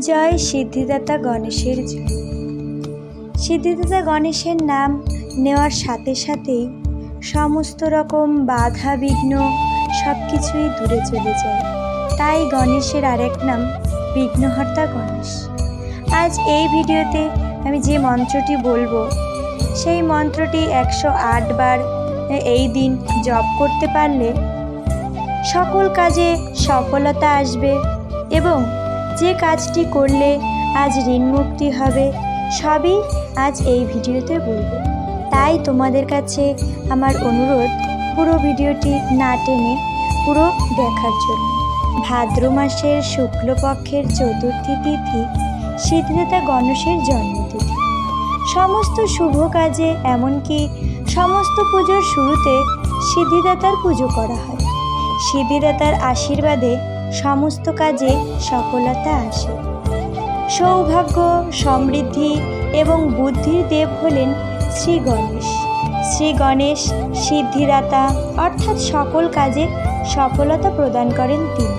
জয় সিদ্ধিদাতা গণেশের জয়। সিদ্ধিদাতা গণেশের নাম নেওয়ার সাথে সাথেই সমস্ত রকম বাধা বিঘ্ন সব কিছুই দূরে চলে যায়। তাই গণেশের আরেক নাম বিঘ্নহর্তা গণেশ। আজ এই ভিডিওতে আমি যে মন্ত্রটি বলবো সেই মন্ত্রটি 108 বার এই দিন জপ করতে পারলে সকল কাজে সফলতা আসবে এবং যে কাজটি করলে আজ ঋণ মুক্তি হবে সবই আজ এই ভিডিওতে বলবো। তাই তোমাদের কাছে আমার অনুরোধ পুরো ভিডিওটি না টেনে পুরো দেখার জন্য। ভাদ্র মাসের শুক্লপক্ষের চতুর্থী তিথি সিদ্ধিদাতা গণেশের জন্মতিথি। সমস্ত শুভ কাজে এমনকি সমস্ত পুজোর শুরুতে সিদ্ধিদাতার পুজো করা হয়। সিদ্ধিদাতার আশীর্বাদে সমস্ত কাজে সফলতা আসে। সৌভাগ্য, সমৃদ্ধি এবং বুদ্ধির দেব হলেন শ্রী গণেশ। শ্রী গণেশ সিদ্ধিদাতা অর্থাৎ সকল কাজে সফলতা প্রদান করেন তিনি।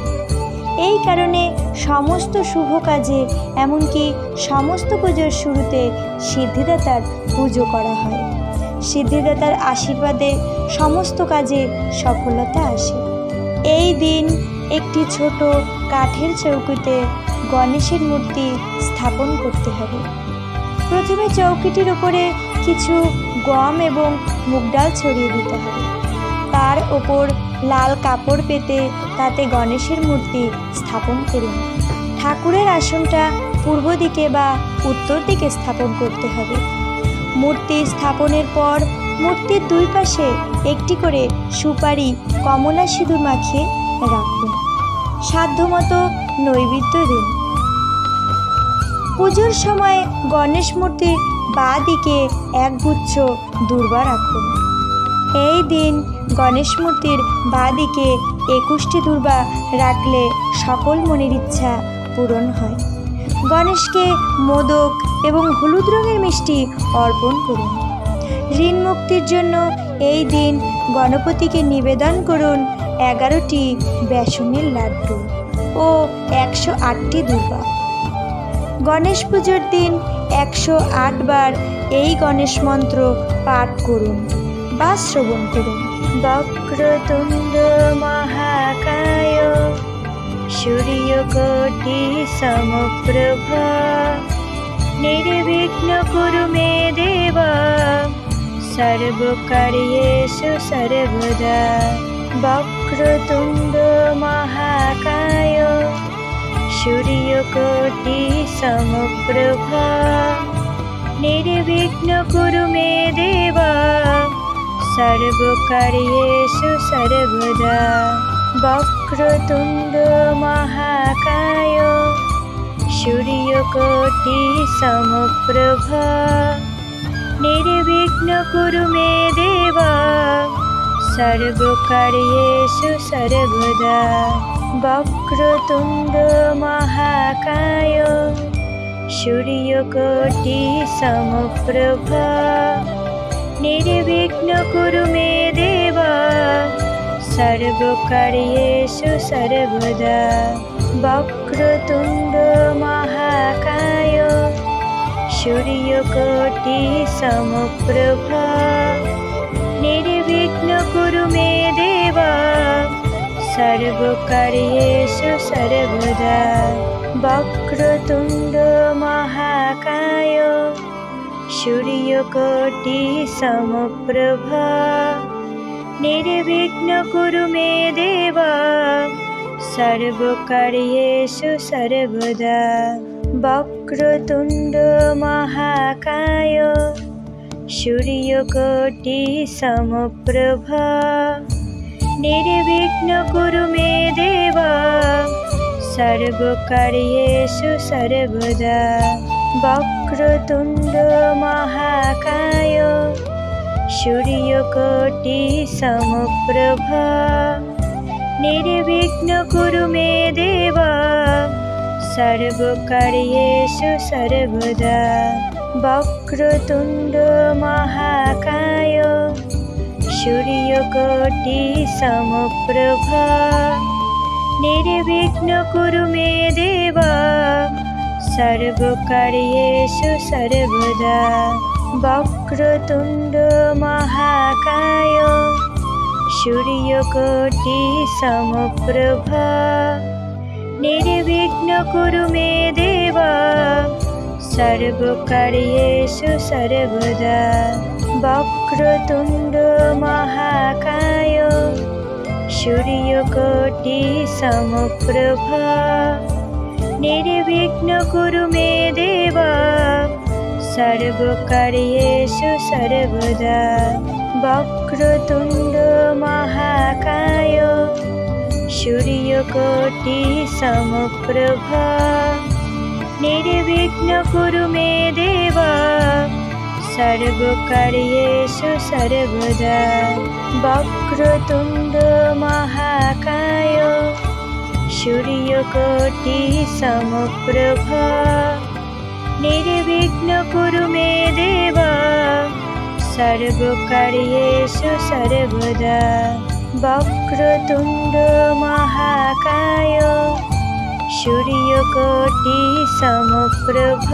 এই কারণে সমস্ত শুভ কাজে এমনকি সমস্ত পুজোর শুরুতে সিদ্ধিদাতার পুজো করা হয়। সিদ্ধিদাতার আশীর্বাদে সমস্ত কাজে সফলতা আসে। এই দিন একটি ছোট কাঠের চৌকিতে গণেশের মূর্তি স্থাপন করতে হবে। প্রথমে চৌকিটির উপরে কিছু গম এবং মুগ ডাল ছড়িয়ে দিতে হবে। তার ওপর লাল কাপড় পেতে তাতে গণেশের মূর্তি স্থাপন করুন। ঠাকুরের আসনটা পূর্ব দিকে বা উত্তর দিকে স্থাপন করতে হবে। মূর্তি স্থাপনের পর মূর্তির দুই পাশে একটি করে সুপারি কমলা সিঁদুর মাখিয়ে রাখুন। সাধ্যমতো নৈবেদ্য দিন। পুজোর সময় গণেশ মূর্তির বাঁ দিকে একগুচ্ছ দূর্বা রাখুন। এই দিন গণেশ মূর্তির বাঁ দিকে 21টি দূর্বা রাখলে সকল মনের ইচ্ছা পূরণ হয়। গণেশকে মোদক এবং হলুদ রঙের মিষ্টি অর্পণ করুন। ঋণ মুক্তির জন্য এই দিন গণপতিকে নিবেদন করুন 11টি বেসনের লাড্ডু ও 108টি দূর্বা। গণেশ পুজোর দিন 108 বার এই গণেশ মন্ত্র পাঠ করুন বা শ্রবণ করুন। বক্রতুণ্ড মহাকায় সূর্যকোটি সমপ্রভ নির্বিঘ্ন কুরু মে দেব সর্বকার্যেষু সর্বদা। বক্রতুণ্ড মহাকায় সূর্যকোটি সমপ্রভ নির্বিঘ্ন কুরু মে দেব সর্বকার্যেষু সর্বদা। বক্রতুণ্ড মহাকায় সূর্যকোটি সমপ্রভ নির্বিঘ্ন কুরু মে দেব সর্বকার্যেষু সর্বদা। বক্রতুণ্ড মহাকায় সূর্যকোটি সমপ্রভ নির্বিঘ্ন কুরু মে দেব সর্বকার্যেষু সর্বদা। বক্রতুণ্ড মহাকায় সূর্যকোটি সমপ্রভ নির্বিঘ্ন কুরু মে দেব সর্বকার্যেষু সর্বদা। বক্রতুণ্ড মহাকায় সূর্যকোটি সমপ্রভ নির্বিঘ্ন কুরু মে দেব সর্বকার্যেষু সর্বদা। বক্রতুণ্ড মহাকায় সূর্যকোটি সমপ্রভ নির্বিঘ্ন কুরু মে দেব সর্বকার্যেষু সর্বদা। বক্রতুণ্ড মহাকায় সূর্যকোটি সমপ্রভ নির্বিঘ্ন কুরু মে দেব সর্বকার্যেষু সর্বদা। বক্রতুণ্ড মহাকায় সূর্যকোটি সমপ্রভ নির্বিঘ্ন কুরু মে দেব सर्वकार्येषु सर्वदा वक्रतुण्ड महाकाय सूर्यकोटिसमप्रभ निर्विघ्नं कुरु मे देव सर्वकार्येषु सर्वदा वक्रतुण्ड महाकाय सूर्यकोटिसमप्रभ निर्विघ्नं कुरु मे देव सर्वकार्येषु सर्वदा वक्रतुण्ड महाकाय सूर्यकोटिसमप्रभ निर्विघ्नं कुरु मे देव सर्वकार्येषु सर्वदा वक्रतुण्ड महाकाय सूर्यकोटिसमप्रभ निर्विघ्नं कुरु मे देव सर्वकार्येषु सर्वदा वक्रतुण्ड महाकाय सूर्यकोटिसमप्रभ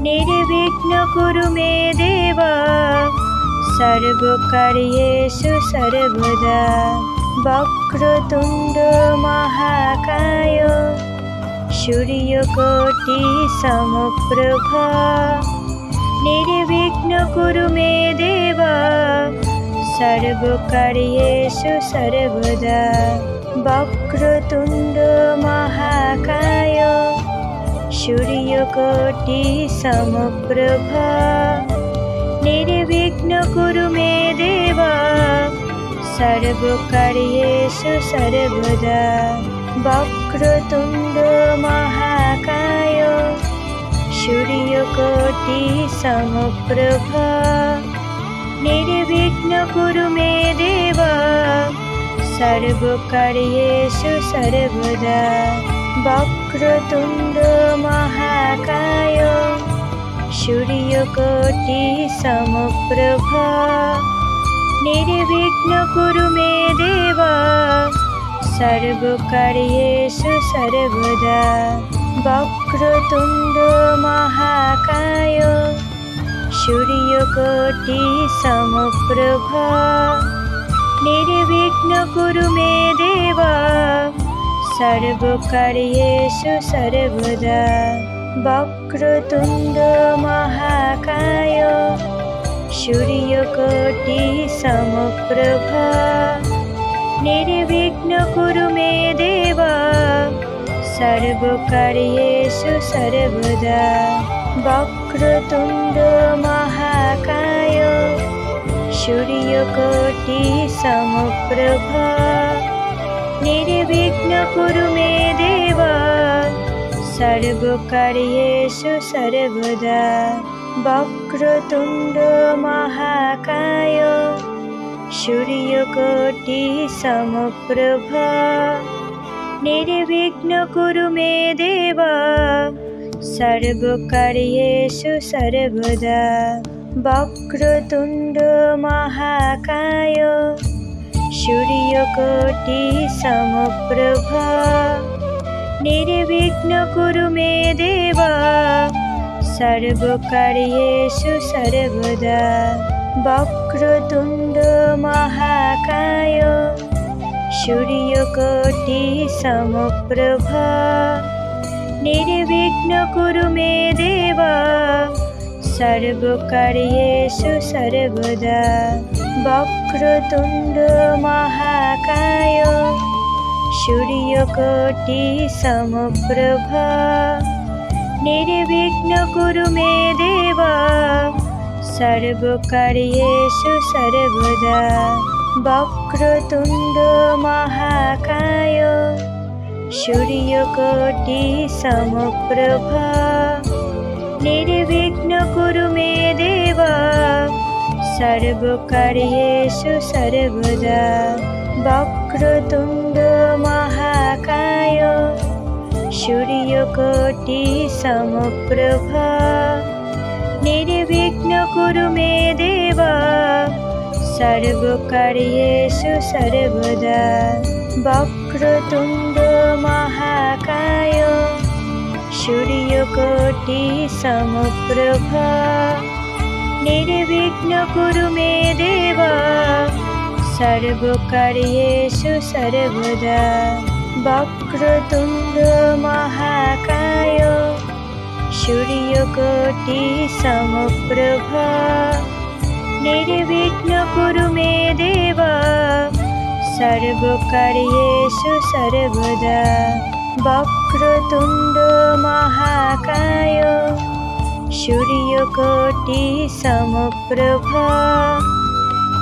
निर्विघ्नं कुरु मे देव सर्वकार्येषु सर्वदा वक्रतुण्ड महाकाय सूर्यकोटिसमप्रभ निर्विघ्नं कुरु मे देव सर्वकार्येषु सर्वदा वक्रतुण्ड महाकाय सूर्यकोटिसमप्रभ निर्विघ्नं कुरु मे देव सर्वकार्येषु सर्वदा वक्रतुण्ड महाकाय सूर्यकोटिसमप्रभ निर्विघ्नं कुरु मे देव सर्वकार्येषु सर्वदा वक्रतुण्ड महाकाय सूर्यकोटिसमप्रभ निर्विघ्नं कुरु मे देव सर्वकार्येषु सर्वदा वक्रतुण्ड महाकाय सूर्यकोटिसमप्रभ निर्विघ्नं कुरु मे देव सर्वकार्येषु सर्वदा वक्रतुण्ड महाकाय सूर्यकोटिसमप्रभ निर्विघ्नं कुरु मे देव सर्वकार्येषु सर्वदा वक्रतुण्ड महाकाय सूर्यकोटिसमप्रभ निर्विघ्नं कुरु मे देव सर्वकार्येषु सर्वदा वक्रतुण्ड महाकाय सूर्यकोटिसमप्रभ निर्विघ्नं कुरु मे देव सर्वकार्येषु सर्वदा वक्रतुण्ड महाकाय सूर्यकोटिसमप्रभ निर्विघ्नं कुरु मे देव सर्वकार्येषु सर्वदा वक्रतुण्ड महाकाय सूर्यकोटिसमप्रभ निर्विघ्नं कुरु मे देव सर्वकार्येषु सर्वदा वक्रतुण्ड महाकाय सूर्यकोटिसमप्रभ निर्विघ्नं कुरु मे देव सर्वकार्येषु सर्वदा वक्रतुण्ड महाकाय सूर्यकोटिसमप्रभ निर्विघ्नं कुरु मे देव सर्वकार्येषु सर्वदा वक्रतुण्ड महाकाय सूर्यकोटिसमप्रभ निर्विघ्नं कुरु मे देव सर्वकार्येषु सर्वदा वक्रतुण्ड महाकाय सूर्य सूर्यकोटि समप्रभा निर्विघ्नं कुरु मे देव सर्वकार्येषु सर्वदा वक्रतुण्ड महाकाय सूर्यकोटि समप्रभा निर्विघ्नं कुरु मे देव सर्वकार्येषु सर्वदा वक्रतुण्ड महाकाय सूर्यकोटि समप्रभा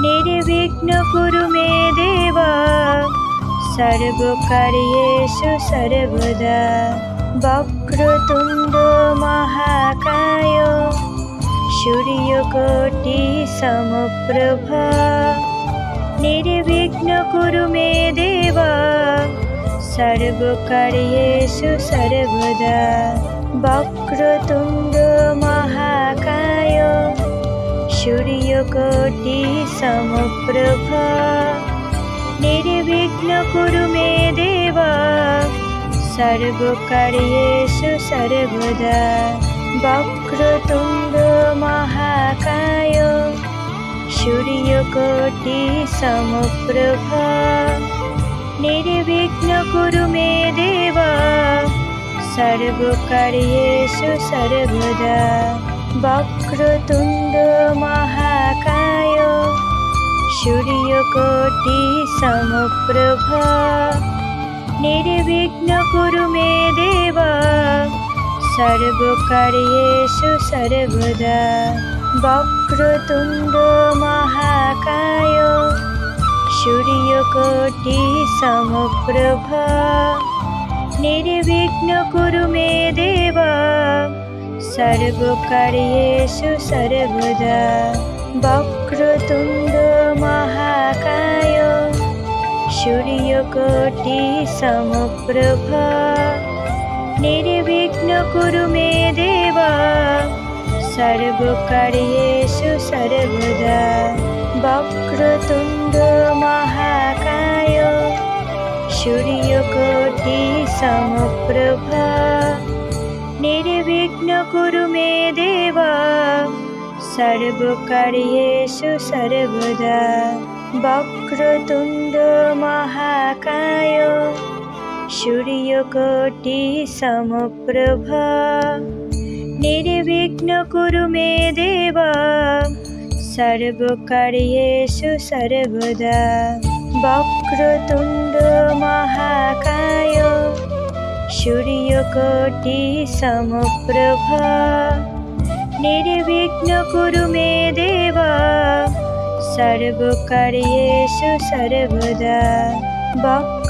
निर्विघ्नं कुरु मे देव सर्वकार्येषु सर्वदा वक्रतुण्ड महाकाय सूर्यकोटि समप्रभा निर्विघ्नं कुरु मे देव सर्वकार्येषु सर्वदा वक्रतुण्ड महाकाय सूर्यकोटि समप्रभा निर्विघ्नं कुरु मे देव सर्वकार्येषु सर्वदा वक्रतुण्ड महाकाय सूर्यकोटि समप्रभा निर्विघ्नं कुरु मे देव सर्वकार्येषु सर्वदा वक्रतुण्ड महाकाय सूर्यकोटि समप्रभा निर्विघ्नं कुरु मे देव सर्वकार्येषु सर्वदा वक्रतुण्ड महाकाय सूर्यकोटि समप्रभा निर्विघ्नं कुरु मे देव सर्वकार्येषु सर्वदा वक्रतुण्ड महाकाय सूर्यकोटि समप्रभा निर्विघ्नं कुरु मे देव सर्वकार्येषु सर्वदा वक्रतुण्ड महाकाय सूर्यकोटि समप्रभा निर्विघ्नं कुरु मे देव सर्वकार्येषु सर्वदा वक्रतुण्ड महाकाय सूर्यकोटि समप्रभा निर्विघ्नं कुरु मे देव सर्वकार्येषु सर्वदा वक्रतुण्ड महाकाय सूर्यकोटि समप्रभा निर्विघ्नं कुरु मे देव सर्वकार्येषु सर्वदा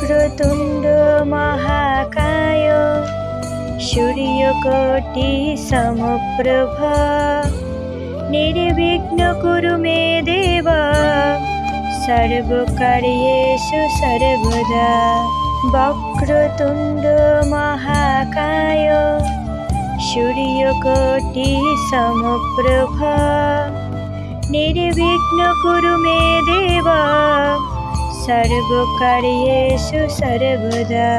वक्रतुण्ड महाकाय सूर्यकोटि समप्रभा निर्विघ्नं कुरु मे देव सर्वकार्येषु सर्वदा वक्रतुण्ड महाकाय सूर्यकोटि समप्रभा निर्विघ्नं कुरु मे देव सर्वकार्येषु सर्वदा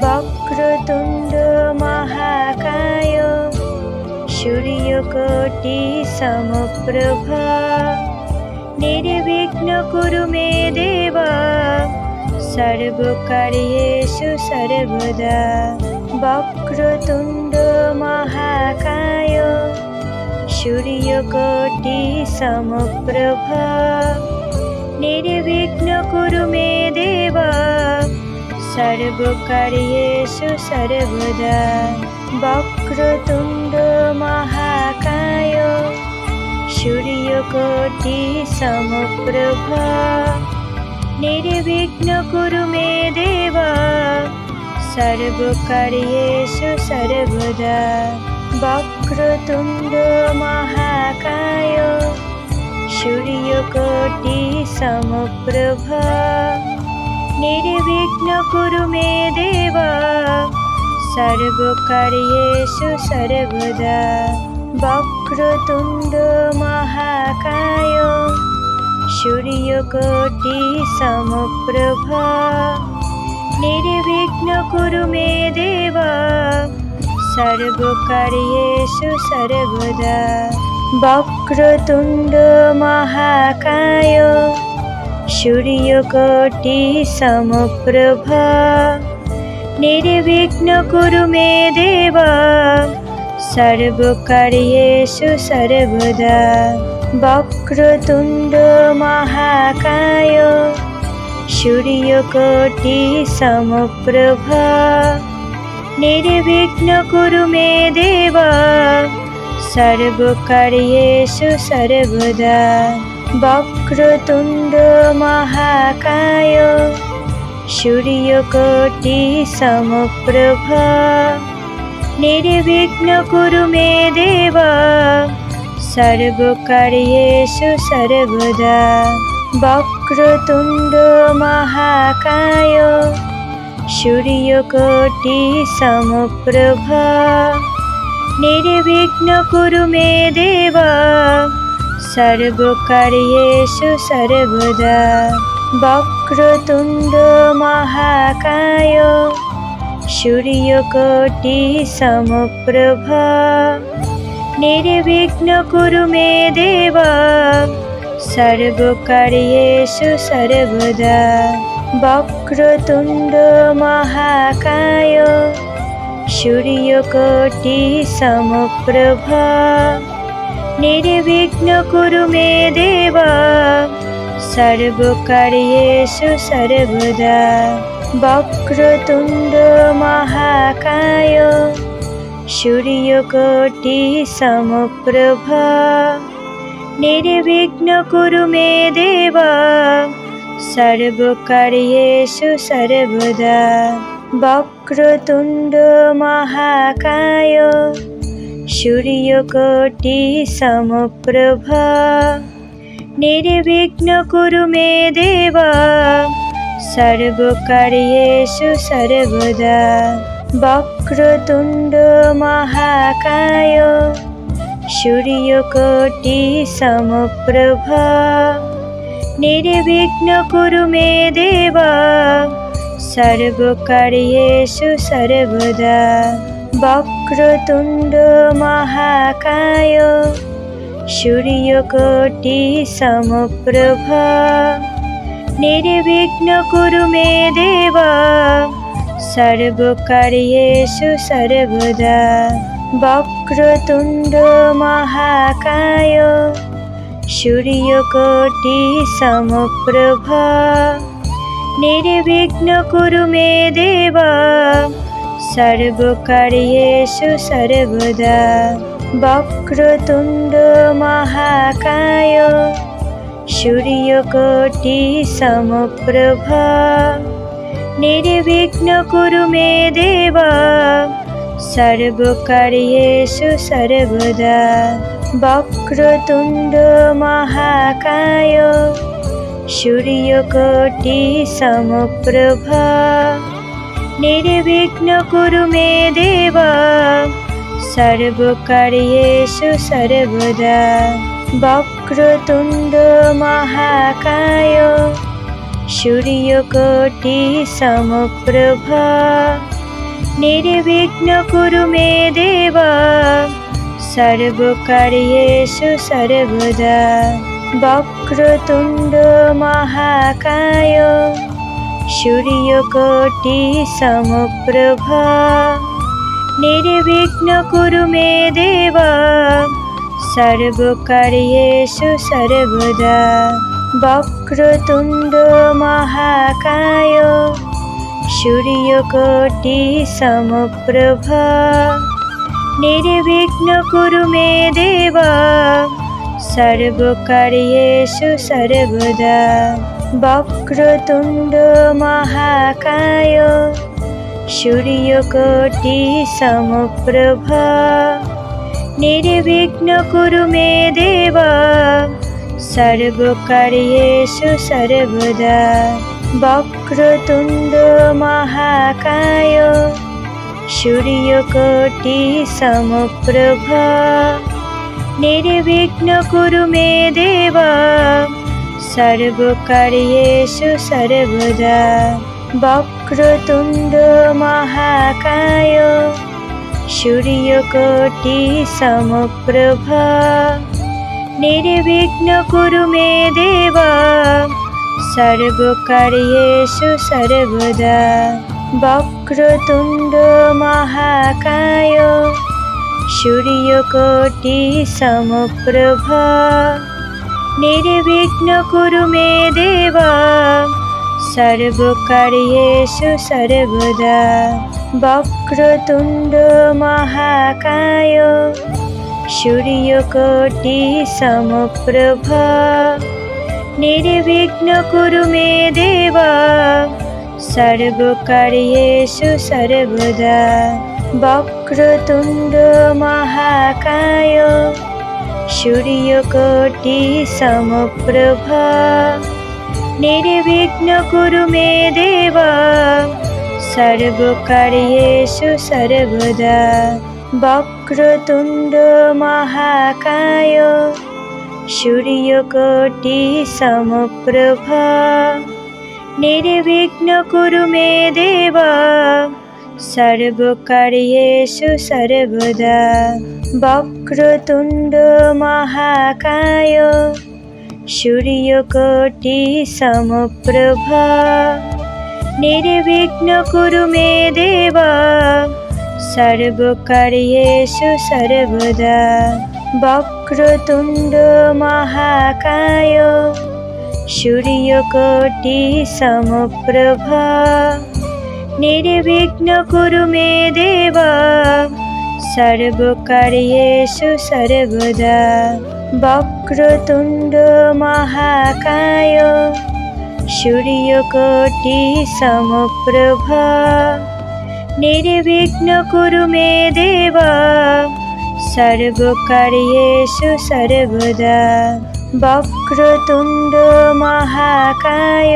वक्रतुण्ड महाकाय सूर्यकोटि समप्रभा निर्विघ्नं कुरु मे देव सर्वकार्येषु सर्वदा वक्रतुण्ड महाकाय सूर्यकोटि समप्रभा निर्विघ्नं कुरु मे देव सर्वकार्येषु सर्वदा वक्रतुण्ड महाकाय सूर्यकोटि समप्रभा निर्विघ्नं कुरु मे देव सर्वकार्येषु सर्वदा वक्रतुण्ड महाकाय सूर्यकोटि समप्रभा निर्विघ्नं कुरु मे देव सर्वकार्येषु सर्वदा वक्रतुण्ड महाकाय सूर्यकोटि समप्रभा निर्विघ्नं कुरु मे देव सर्वकार्येषु सर्वदा वक्रतुण्ड महाकाय सूर्यकोटिसमप्रभ निर्विघ्नं कुरु मे देव सर्वकार्येषु सर्वदा वक्रतुण्ड महाकाय सूर्यकोटिसमप्रभ निर्विघ्नं कुरु मे देव सर्वकार्येषु सर्वदा वक्रतुण्ड महाकाय सूर्यकोटिसमप्रभ निर्विघ्नं कुरु मे देव सर्वकार्येषु सर्वदा वक्रतुण्ड महाकाय सूर्यकोटिसमप्रभ निर्विघ्नं कुरु मे देव सर्वकार्येषु सर्वदा वक्रतुण्ड महाकाय सूर्यकोटिसमप्रभ निर्विघ्नं कुरु मे देव सर्वकार्येषु सर्वदा वक्रतुण्ड महाकाय सूर्यकोटिसमप्रभ निर्विघ्नं कुरु मे देव सर्वकार्येषु सर्वदा वक्रतुण्ड महाकाय सूर्यकोटिसमप्रभ निर्विघ्नं कुरु मे देव सर्वकार्येषु सर्वदा वक्रतुण्ड महाकाय सूर्यकोटिसमप्रभ निर्विघ्नं कुरु मे देव सर्वकार्येषु सर्वदा वक्रतुण्ड महाकाय सूर्यकोटिसमप्रभ निर्विघ्नं कुरु मे देव सर्वकार्येषु सर्वदा वक्रतुण्ड महाकाय सूर्यकोटिसमप्रभ निर्विघ्नं कुरु मे देव सर्वकार्येषु सर्वदा वक्रतुण्ड महाकाय सूर्यकोटिसमप्रभ निर्विघ्नं कुरु मे देव सर्वकार्येषु सर्वदा वक्रतुण्ड महाकाय सूर्यकोटिसमप्रभ निर्विघ्नं कुरु मे देव सर्वकार्येषु सर्वदा वक्रतुण्ड महाकाय सूर्यकोटिसमप्रभ निर्विघ्नं कुरु मे देव सर्वकार्येषु सर्वदा वक्रतुण्ड महाकाय सूर्यकोटिसमप्रभ निर्विघ्नं कुरु मे देव सर्वकार्येषु सर्वदा वक्रतुण्ड महाकाय सूर्यकोटिसमप्रभ निर्विघ्नं कुरु मे देव सर्वकार्येषु सर्वदा वक्रतुण्ड महाकाय सूर्यकोटिसमप्रभ निर्विघ्नं कुरु मे देव सर्वकार्येषु सर्वदा वक्रतुण्ड महाकाय सूर्यकोटिसमप्रभ निर्विघ्नं कुरु मे देव सर्वकार्येषु सर्वदा वक्रतुण्ड महाकाय सूर्यकोटिसमप्रभ निर्विघ्नं कुरु मे देव सर्वकार्येषु सर्वदा वक्रतुण्ड महाकाय सूर्यकोटि समप्रभा निर्विघ्नं कुरु मे देव सर्वकार्येषु सर्वदा। वक्रतुण्ड महाकाय सूर्यकोटि समप्रभा निर्विघ्नं कुरु मे देव सर्वकार्येषु सर्वदा। वक्रतुण्ड महाकाय सूर्यकोटि समप्रभा निर्विघ्नं कुरु मे देव सर्वकार्येषु सर्वदा। वक्रतुण्ड महाकाय सूर्यकोटि समप्रभा निर्विघ्नं कुरु मे देव सर्वकार्येषु सर्वदा। वक्रतुण्ड महाकाय सूर्यकोटि समप्रभा निर्विघ्नं कुरु मे देव सर्वकार्येषु सर्वदा। वक्रतुण्ड महाकाय सूर्यकोटि समप्रभा निर्विघ्नं कुरु मे देव सर्वकार्येषु सर्वदा। वक्रतुण्ड महाकाय सूर्यकोटि समप्रभा निर्विघ्नं कुरु मे देव सर्वकार्येषु सर्वदा। वक्रतुण्ड महाकाय सूर्यकोटि समप्रभा निर्विघ्नं कुरु मे देव सर्वकार्येषु सर्वदा। वक्रतुण्ड महाकाय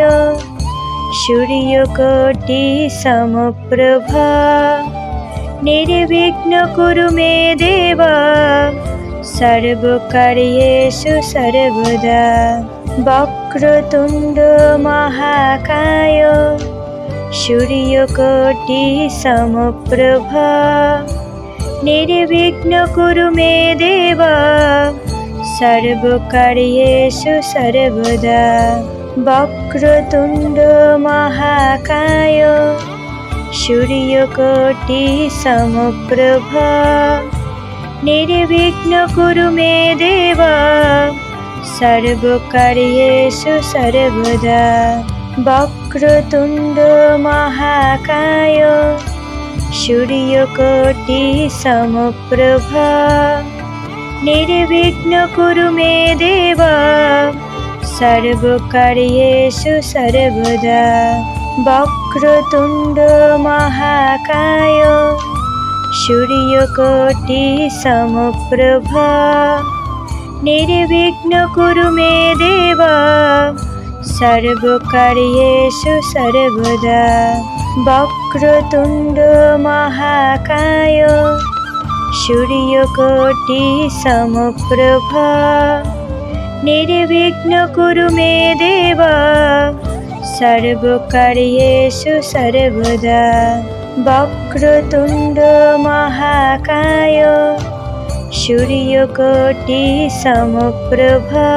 सूर्यकोटि समप्रभा निर्विघ्नं कुरु मे देव सर्वकार्येषु सर्वदा। वक्रतुण्ड महाकाय सूर्यकोटि समप्रभा निर्विघ्नं कुरु मे देव सर्वकार्येषु सर्वदा। वक्रतुण्ड महाकाय सूर्यकोटि समप्रभा निर्विघ्नं कुरु मे देव सर्वकार्येषु सर्वदा। वक्रतुण्ड महाकाय सूर्यकोटि समप्रभा निर्विघ्नं कुरु मे देव सर्वकार्येषु सर्वदा। वक्रतुण्ड महाकाय सूर्यकोटि समप्रभा निर्विघ्नं कुरु मे देव सर्वकार्येषु सर्वदा। वक्रतुण्ड महाकाय सूर्यकोटि समप्रभा निर्विघ्नं कुरु मे देव सर्वकार्येषु सर्वदा। वक्रतुण्ड महाकाय सूर्यकोटि समप्रभा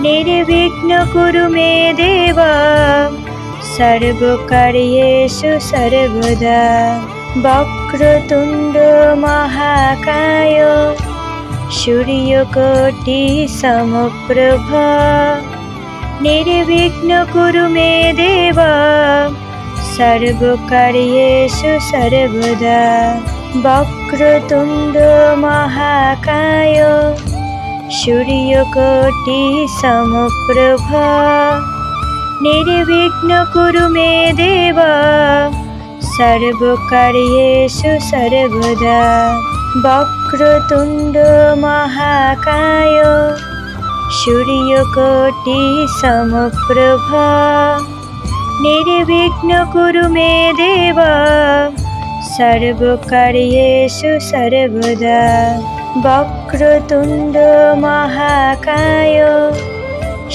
निर्विघ्नं कुरु मे देव सर्वकार्येषु सर्वदा। वक्रतुण्ड महाकाय सूर्यकोटि समप्रभा निर्विघ्नं कुरु मे देव सर्वकार्येषु सर्वदा। वक्रतुण्ड महाकाय सूर्यकोटि समप्रभा निर्विघ्नं कुरु मे देव सर्वकार्येषु सर्वदा। वक्रतुण्ड महाकाय सूर्यकोटि समप्रभा निर्विघ्नं कुरु मे देव सर्वकार्येषु सर्वदा। वक्रतुण्ड महाकाय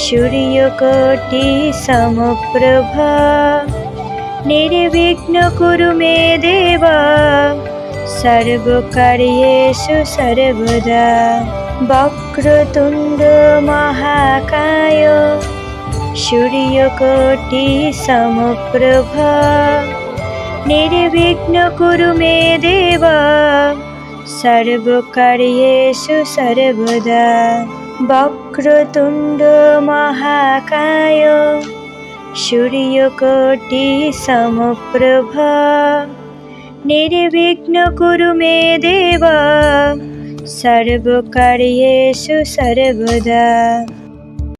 सूर्यकोटि समप्रभा निर्विघ्नं कुरु मे देव सर्वकार्येषु सर्वदा वक्रतुण्ड महाकाय सूर्यकोटिसमप्रभ निर्विघ्नं कुरु मे देव सर्वकार्येषु सर्वदा वक्रतुण्ड महाकाय सूर्यकोटिसमप्रभ निर्विघ्नं कुरु मे देव सर्वकार्येषु सर्वदा।